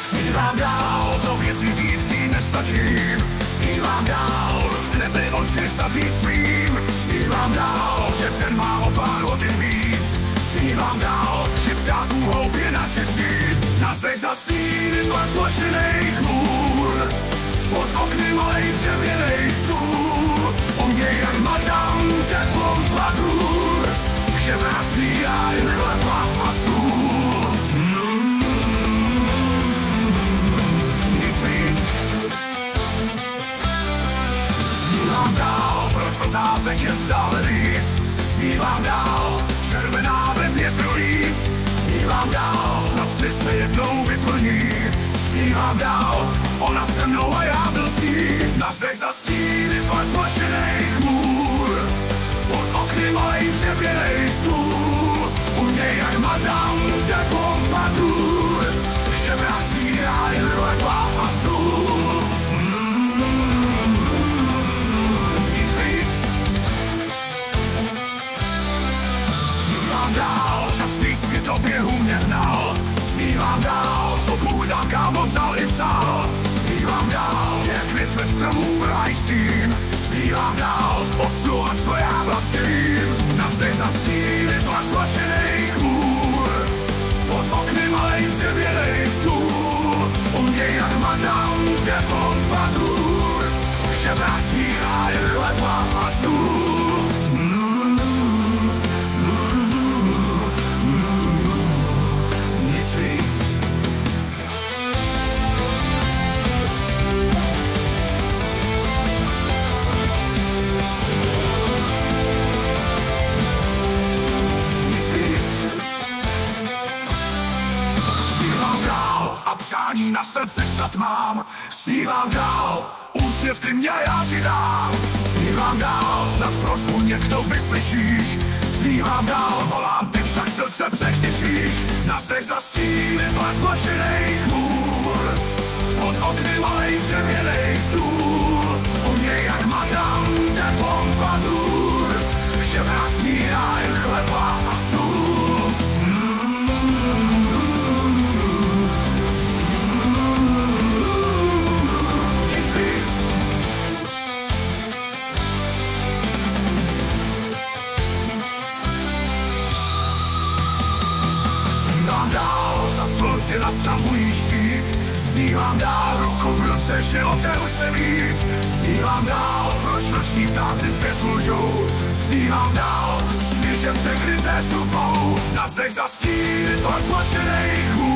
Snívám dál, co věci říct si nestačím. Snívám dál, proč nebe oči zavít smím. Snívám dál, že ten má o pár hodin víc. Snívám dál, že ptáků houbě na tisíc. Nás teď zastíny rozložených chmůr. Pod okny malej dřevěnej stůl. U něj jak madam teplom Pompadour. Žebrásný a jen chleba a sůl. Nic víc. Snívám dál, proč otázek je stále víc. Snívám dál, červená ve větru víc. Snívám dál, snad sny se jednou vyplní. Snívám dál, ona se mnou a já byl s ní. Nás teď zastíny rozložených chmůr. Pod okny malej dřevěnej stůl. U něj jak madam de Pompadour. Žebrásný a jen chleba a sůl. Nic víc. Snívám dál, častý svět oběhu mě hnal. Snívám dál, co Bůh nám kámo dal i vzal. Snívám dál, jak květ ve stromu vrajším. Snívám dál, o snu a co já vlastně vím. Nás teď zastíny rozložených chmůr. Pod okny malej dřevěnej stůl. U něj jak madam de Pompadour. Žebrásný a jen chleba a sůl. Nic víc. A přání na srdce snad mám. Snívám dál, úsměv ty mě, já ti dám. Snívám dál, snad prosbu někdo vyslyšíš. Snívám dál, volám, ty však srdce přechtěšíš. Nás teď zastíny rozložených chmůr. Pod okny malej dřevěnej stůl. U něj jak madam de Pompadour. Žebrásný a jen chleba a sůl. Snívám dál, za slunci nastavují štít. Snívám dál, ruku v ruce, že otevřu se víc. Snívám dál, proč noční ptáci svět lžou. Snívám dál, směšem překryté supou. Nás teď zastíny rozložených chmůr.